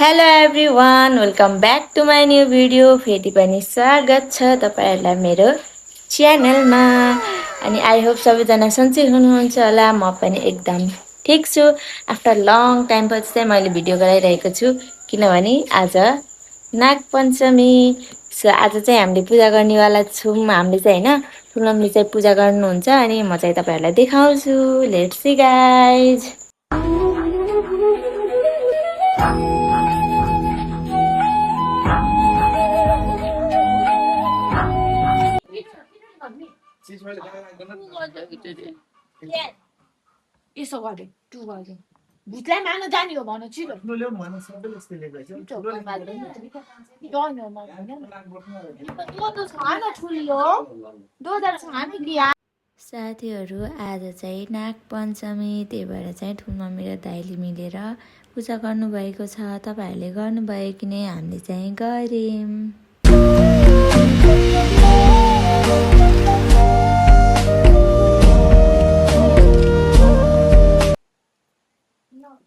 Hello everyone, welcome back to my new video. फेरि पनि स्वागत छ तपाईँहरूलाई मेरो च्यानलमा। अनि आई होप सबैजना सन्चै हुनुहुन्छ होला। म पनि एकदम ठिक छु। आफ्टर लङ टाइम पछि चाहिँ मैले भिडियो गराइरहेको छु, किनभने आज नागपञ्चमी। सो आज चाहिँ हामीले पूजा गर्नेवाला छौँ। हामीले चाहिँ होइन, ठुलो मम्मीले चाहिँ पूजा गर्नुहुन्छ अनि म चाहिँ तपाईँहरूलाई देखाउँछु। Let's see guys. यसो गरे टु गरे भुतलाई मार्न जाने हो भन छिटो साथीहरू, आज चाहिँ नागपञ्चमी, त्यही भएर चाहिँ ठुलो मम्मी र दाइले मिलेर पूजा गर्नुभएको छ। तपाईँहरूले गर्नुभयो कि नै? हामीले चाहिँ गऱ्यौँ।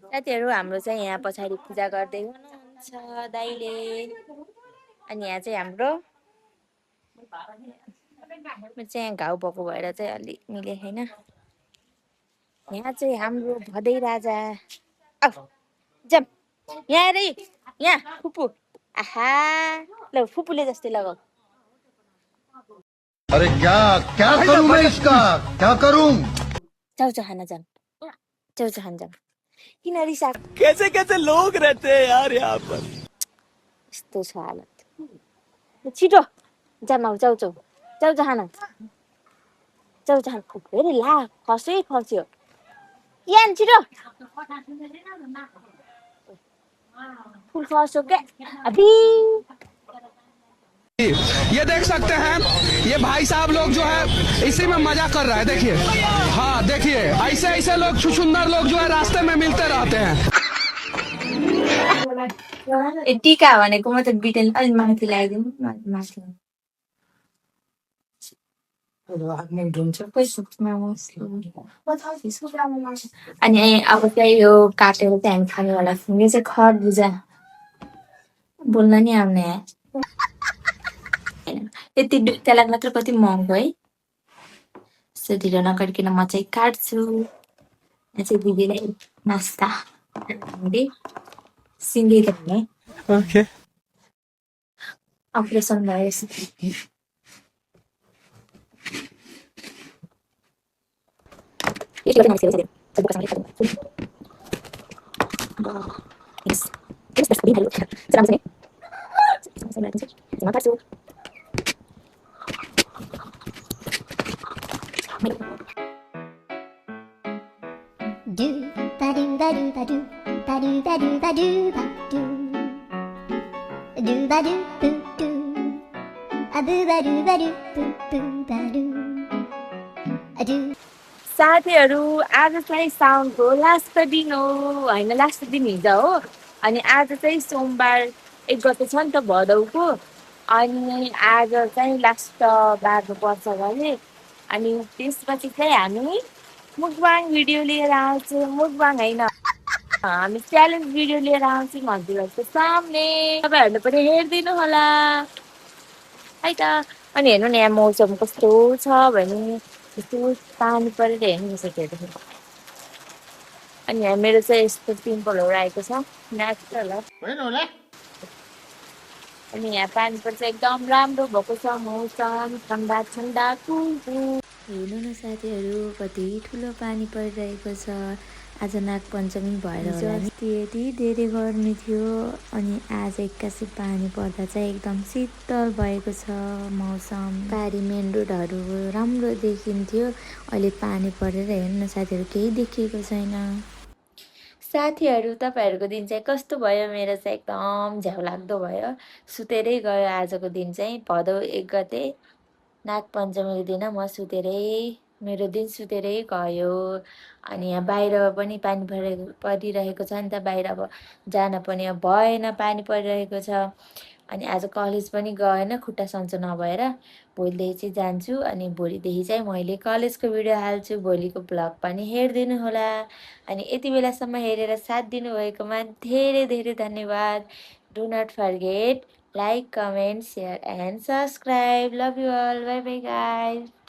साथीहरू, हाम्रो चाहिँ यहाँ पछाडि पूजा गर्दै हुनुहुन्छ दाइले। अनि यहाँ चाहिँ हाम्रो चाहिँ घाउ भएको भएर चाहिँ अलि मिले होइन। यहाँ चाहिँ हाम्रो भदै राजा जम यहाँ रे, यहाँ फुपू। आहा, ल फुपूले जस्तै लगाऊ। अरे क्या क्या करूं मैं इसका, क्या करूं? चाउचाउ खान जाम, चाउचाउ खान जाम। किन रिसा? कैसे कैसे लोग रहते हैं यार यहाँ पर। यस्तो छ हालत। छिटो जाम, आऊ चाउचाउ, चाउचाउ खान, चाउचाउ खान। हेरे ला, खसै खस्यो। यहाँ छिटो, फुल खस्यो के अभी। ये देख सकते हैं, ये भाई साहब लोग जो है इसी में मजा कर रहा है। देखिए, हाँ देखिए, ऐसे ऐसे लोग छुछुंदर लोग जो है रास्ते में मिलते रहते हैं। टीका भनेको म त बिटेन अलि माथि ल्याइदिनु माथि। अनि अब चाहिँ यो काटेर चाहिँ हामी खानेवाला छौँ। यो चाहिँ खरबुजा, बोल्न नि आउने। यति त्यसलाई मात्र कति महँगो है। यस्तो ढिलो नगरिकन म चाहिँ काट्छु। यहाँ चाहिँ दिदीलाई नास्ता हामीले सिँगै खाने अपरेसन भएछ। Do ba do ba do ba do ba do ba do ba do ba do do ba do boo do a boo ba do ba do boo boo ba do a do. साथीहरू, आज चाहिँ साउनको last दिन हो होइन, last दिन हिजो हो। अनि आज चाहिँ सोमबार 1 गते छ नि त भदौको। अनि आज चाहिँ लास्ट बार्नुपर्छ भने। अनि त्यसपछि चाहिँ हामी मुकबाङ भिडियो लिएर आउँछौँ। मुकबाङ होइन, हामी च्यालेन्ज भिडियो लिएर आउँछौँ हजुरहरूको सामने। तपाईँहरूले पनि हेरिदिनु होला है त। अनि हेर्नु न, यहाँ मौसम कस्तो छ भने यस्तो पानी परेर हेर्नु सक्यो। अनि यहाँ मेरो चाहिँ यस्तो पिम्पलहरू आएको छ, नेचुरल हो। अनि यहाँ पानी पर्छ, एकदम राम्रो भएको छ मौसम, ठन्डा ठन्डा कुल। हेर्नु न साथीहरू, कति ठुलो पानी परिरहेको छ। आज नागपञ्चमी भएर होला नि, यति धेरै गर्मी थियो। अनि आज एक्कासी पानी पर्दा चाहिँ एकदम शीतल भएको छ मौसम। पारी मेन रोडहरू राम्रो देखिन्थ्यो, अहिले पानी परेर हेर्नु साथीहरू केही देखिएको छैन। साथीहरू, तपाईँहरूको दिन चाहिँ कस्तो भयो? मेरो चाहिँ एकदम झ्याउ लाग्दो भयो। सुतेरै गयो आजको दिन चाहिँ। भदौ 1 गते नागपञ्चमीको दिन म सुतेरै, मेरो दिन सुतेरै गयो। अनि यहाँ बाहिर पनि पानी परिरहेको छ नि त। बाहिर अब जान पनि अब भएन, पानी परिरहेको छ। अनि आज कलेज पनि गएन खुट्टा सन्चो नभएर भोलिदेखि चाहिँ जान्छु अनि भोलिदेखि चाहिँ मैले कलेजको भिडियो हाल्छु भोलिको भ्लग पनि हेरिदिनु होला अनि यति बेलासम्म हेरेर साथ दिनुभएकोमा धेरै धेरै धन्यवाद do not forget like comment share and subscribe love you all bye bye guys